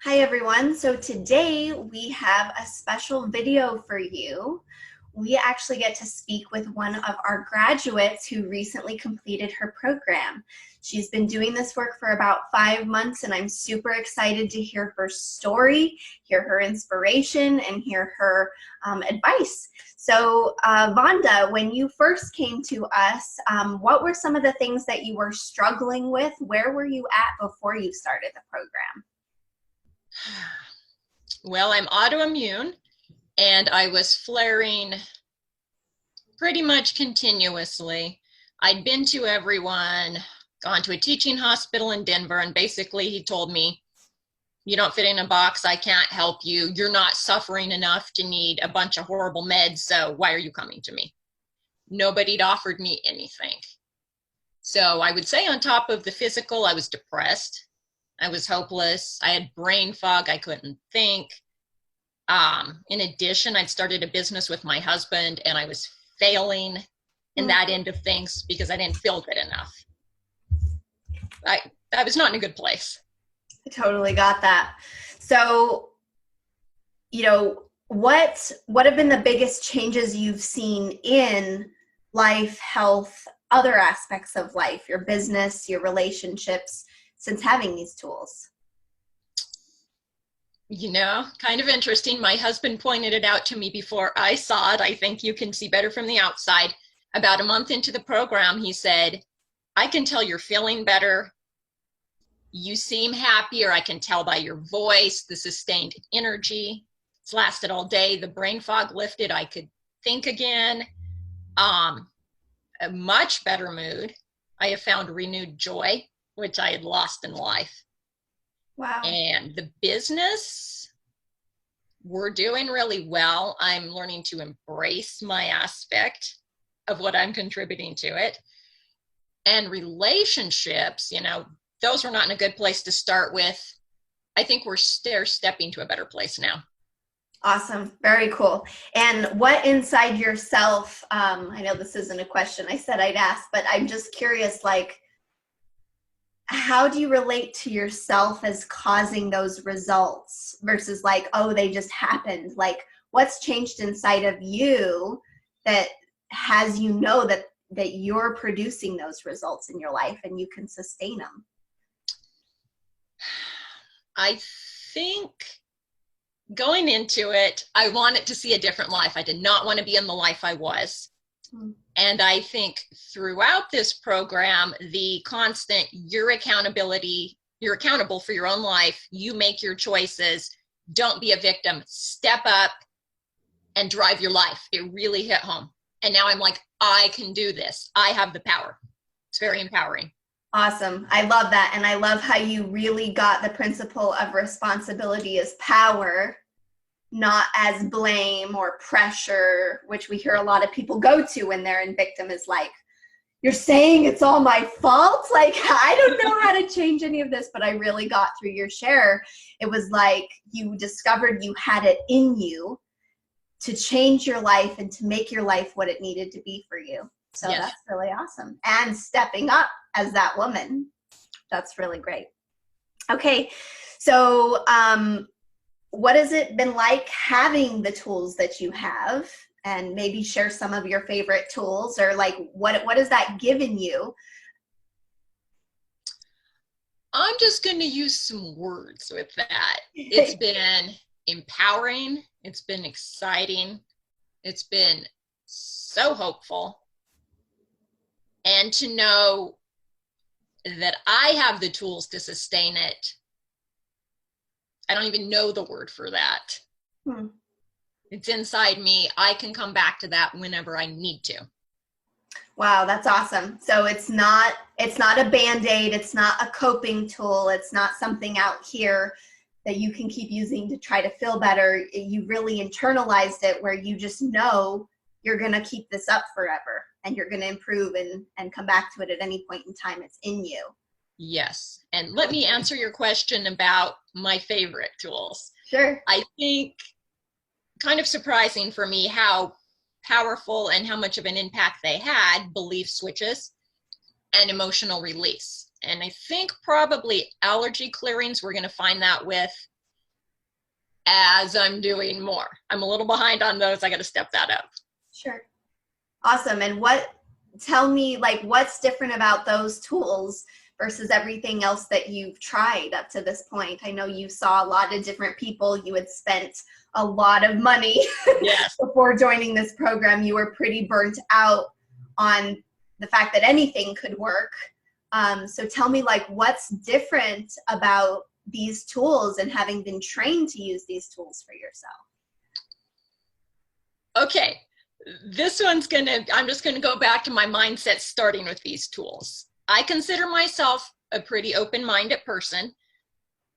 Hi everyone. So today we have a special video for you. We actually get to speak with one of our graduates who recently completed her program. She's been doing this work for about 5 months, and I'm super excited to hear her story, hear her inspiration, and hear her advice. So Vonda, when you first came to us, what were some of the things that you were struggling with? Where were you at before you started the program? Well, I'm autoimmune, and I was flaring pretty much continuously. I'd been to everyone, gone to a teaching hospital in Denver, and basically he told me, you don't fit in a box, I can't help you, you're not suffering enough to need a bunch of horrible meds, so why are you coming to me? Nobody'd offered me anything. So I would say on top of the physical, I was depressed. I was hopeless. I had brain fog. I couldn't think. In addition, I'd started a business with my husband, and I was failing in that end of things because I didn't feel good enough. I was not in a good place. I totally got that. So, what have been the biggest changes you've seen in life, health, other aspects of life, your business, your relationships, since having these tools? Kind of interesting. My husband pointed it out to me before I saw it. I think you can see better from the outside. About a month into the program, he said, I can tell you're feeling better. You seem happier. I can tell by your voice, the sustained energy. It's lasted all day. The brain fog lifted. I could think again. A much better mood. I have found renewed joy, which I had lost in life. Wow. And the business, we're doing really well. I'm learning to embrace my aspect of what I'm contributing to it. And relationships, those were not in a good place to start with. I think we're stair-stepping to a better place now. Awesome. Very cool. And what inside yourself, I know this isn't a question I said I'd ask, but I'm just curious, how do you relate to yourself as causing those results versus oh, they just happened? What's changed inside of you that has that you're producing those results in your life and you can sustain them? I think going into it, I wanted to see a different life. I did not want to be in the life I was. And I think throughout this program, the constant, you're accountable for your own life. You make your choices. Don't be a victim. Step up and drive your life. It really hit home. And now I'm like, I can do this. I have the power. It's very empowering. Awesome. I love that. And I love how you really got the principle of responsibility as power, not as blame or pressure, which we hear a lot of people go to when they're in victim, is you're saying it's all my fault? I don't know how to change any of this, but I really got through your share. It was like you discovered you had it in you to change your life and to make your life what it needed to be for you. So yes. That's really awesome. And stepping up as that woman, that's really great. Okay, so what has it been like having the tools that you have, and maybe share some of your favorite tools, or what has that given you? I'm just going to use some words with that. It's been empowering. It's been exciting. It's been so hopeful. And to know that I have the tools to sustain it. I don't even know the word for that. It's inside me. I can come back to that whenever I need to. Wow, that's awesome. So it's not a Band-Aid. It's not a coping tool. It's not something out here that you can keep using to try to feel better. You really internalized it, where you just know you're going to keep this up forever and you're going to improve and come back to it at any point in time. It's in you. Yes. And let me answer your question about my favorite tools. Sure. I think kind of surprising for me how powerful and how much of an impact they had, belief switches and emotional release. And I think probably allergy clearings, we're going to find that with as I'm doing more. I'm a little behind on those. I got to step that up. Sure. Awesome. And tell me, like, what's different about those tools versus everything else that you've tried up to this point? I know you saw a lot of different people. You had spent a lot of money Yes. before joining this program. You were pretty burnt out on the fact that anything could work. So tell me, like, what's different about these tools and having been trained to use these tools for yourself? Okay. I'm just gonna go back to my mindset starting with these tools. I consider myself a pretty open-minded person.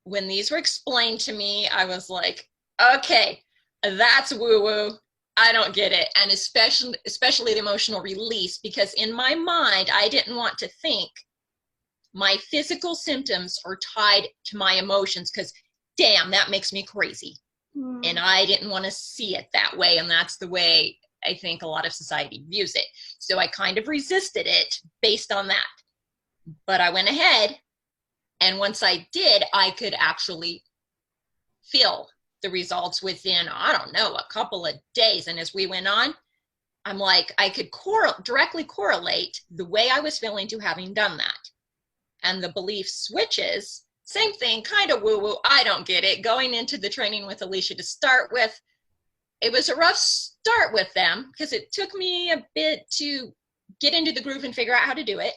When these were explained to me, I was like, okay, that's woo-woo. I don't get it. And especially the emotional release, because in my mind, I didn't want to think my physical symptoms are tied to my emotions, because damn, that makes me crazy. And I didn't want to see it that way. And that's the way I think a lot of society views it. So I kind of resisted it based on that. But I went ahead, and once I did, I could actually feel the results within, I don't know, a couple of days. And as we went on, I'm like, I could directly correlate the way I was feeling to having done that. And the belief switches, same thing, kind of woo-woo. I don't get it. Going into the training with Alicia to start with, it was a rough start with them because it took me a bit to get into the groove and figure out how to do it.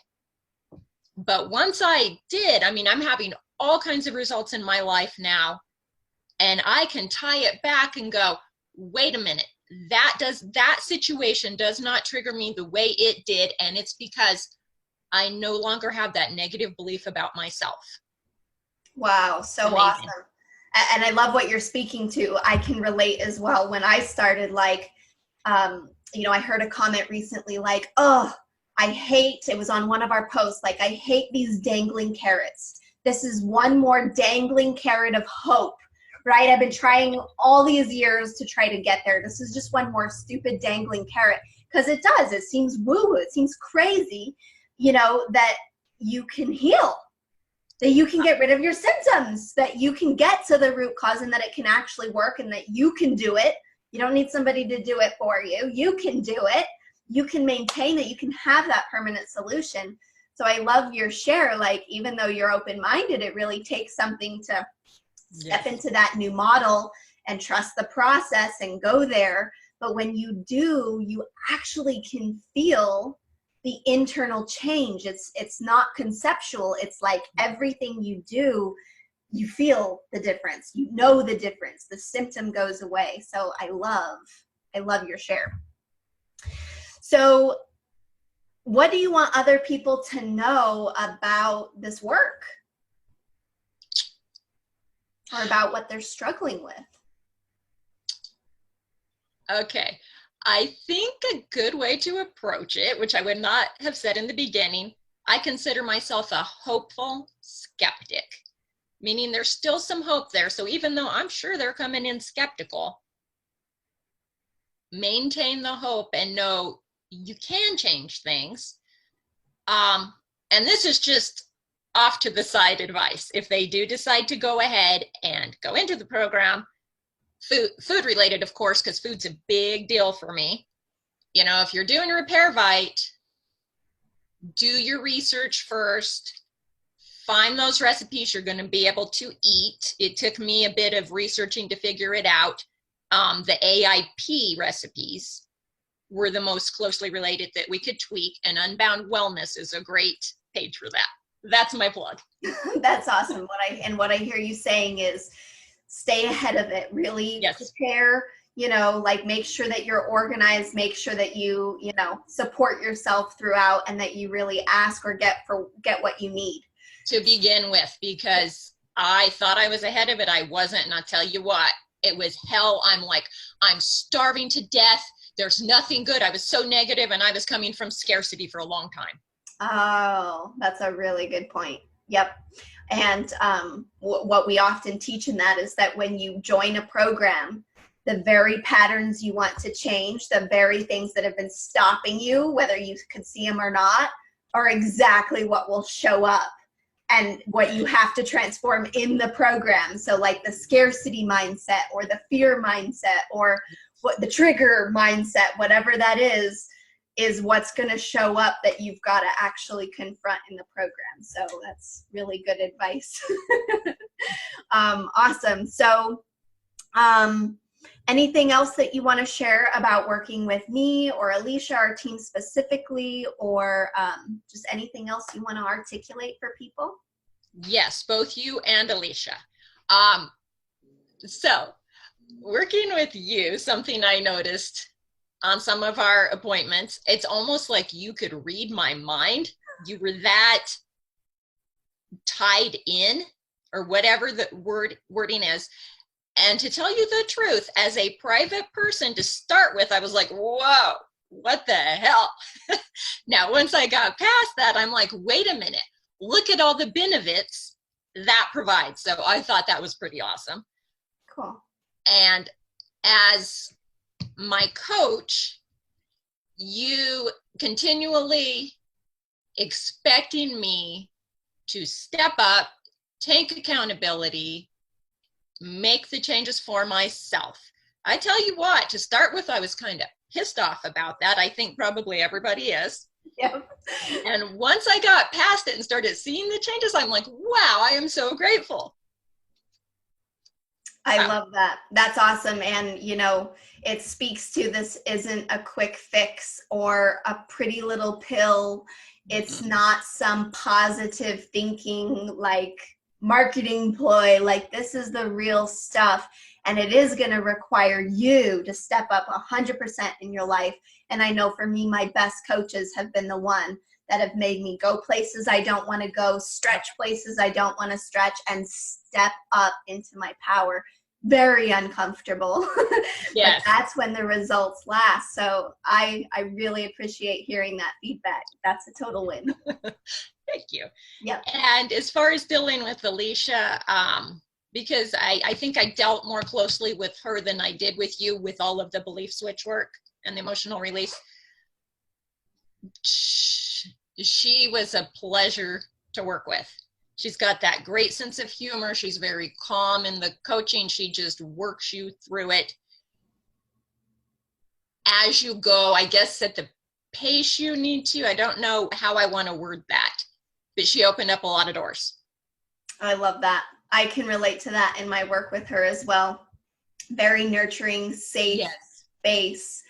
But once I did, I mean, I'm having all kinds of results in my life now, and I can tie it back and go, wait a minute, that situation does not trigger me the way it did, and it's because I no longer have that negative belief about myself. Wow, so Amazing. awesome. And I love what you're speaking to. I can relate as well. When I started, like, I heard a comment recently like, oh, it was on one of our posts, like, I hate these dangling carrots. This is one more dangling carrot of hope, right? I've been trying all these years to try to get there. This is just one more stupid dangling carrot. Because it does. It seems woo-woo. It seems crazy, that you can heal, that you can get rid of your symptoms, that you can get to the root cause, and that it can actually work, and that you can do it. You don't need somebody to do it for you. You can do it. You can maintain it. You can have that permanent solution. So I love your share. Like, even though you're open-minded, it really takes something to step into that new model and trust the process and go there. But when you do, you actually can feel the internal change. It's not conceptual. It's like everything you do, you feel the difference. You know the difference. The symptom goes away. So I love your share. So what do you want other people to know about this work? Or about what they're struggling with? Okay. I think a good way to approach it, which I would not have said in the beginning, I consider myself a hopeful skeptic, meaning there's still some hope there. So even though I'm sure they're coming in skeptical, maintain the hope and know you can change things. And this is just off to the side advice. If they do decide to go ahead and go into the program, food related, of course, because food's a big deal for me. If you're doing a repair vite, do your research first. Find those recipes you're going to be able to eat. It took me a bit of researching to figure it out. The AIP recipes were the most closely related that we could tweak, and Unbound Wellness is a great page for that. That's my plug. That's awesome. What I hear you saying is stay ahead of it. Really prepare, like, make sure that you're organized, make sure that you support yourself throughout, and that you really ask or get what you need. To begin with, because I thought I was ahead of it. I wasn't. And I'll tell you what, it was hell. I'm starving to death. There's nothing good. I was so negative, and I was coming from scarcity for a long time. Oh, that's a really good point. Yep. And what we often teach in that is that when you join a program, the very patterns you want to change, the very things that have been stopping you, whether you could see them or not, are exactly what will show up. and what you have to transform in the program. So like the scarcity mindset or the fear mindset or what the trigger mindset, whatever that is what's going to show up that you've got to actually confront in the program. So that's really good advice. Awesome. So anything else that you want to share about working with me or Alicia, our team specifically, or just anything else you want to articulate for people? Yes, both you and Alicia. So working with you, something I noticed on some of our appointments, it's almost like you could read my mind. You were that tied in, or whatever the wording is. And to tell you the truth, as a private person to start with, I was like, whoa, what the hell? Now, once I got past that, I'm like, wait a minute, look at all the benefits that provides. So I thought that was pretty awesome. Cool. And as my coach, you continually expecting me to step up, take accountability, make the changes for myself. I tell you what, to start with, I was kind of pissed off about that. I think probably everybody is. Yep. And once I got past it and started seeing the changes, I'm like, wow, I am so grateful. I love that. That's awesome. And, you know, it speaks to this isn't a quick fix or a pretty little pill. It's not some positive thinking, like marketing ploy. Like, this is the real stuff. And it is going to require you to step up 100% in your life. And I know for me, my best coaches have been the one that have made me go places I don't want to go, stretch places I don't want to stretch, and step up into my power. Very uncomfortable. Yes. But that's when the results last. So I really appreciate hearing that feedback. That's a total win. Thank you. Yep. And as far as dealing with Alicia, because I think I dealt more closely with her than I did with you with all of the belief switch work and the emotional release. She was a pleasure to work with. She's got that great sense of humor. She's very calm in the coaching. She just works you through it as you go, I guess at the pace you need to. I don't know how I want to word that, but she opened up a lot of doors. I love that. I can relate to that in my work with her as well. Very nurturing, safe space.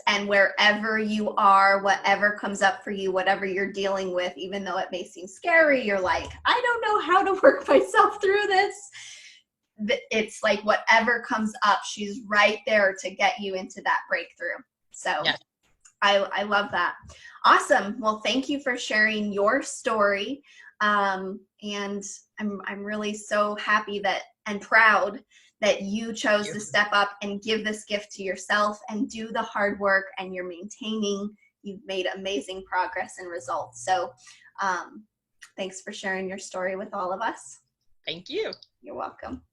And wherever you are, whatever comes up for you, whatever you're dealing with, even though it may seem scary, you're like, I don't know how to work myself through this. It's like whatever comes up, she's right there to get you into that breakthrough. So yes. I love that. Awesome. Well, thank you for sharing your story. And I'm really so happy that and proud that you chose to step up and give this gift to yourself and do the hard work, and you're maintaining. You've made amazing progress and results. So thanks for sharing your story with all of us. Thank you. You're welcome.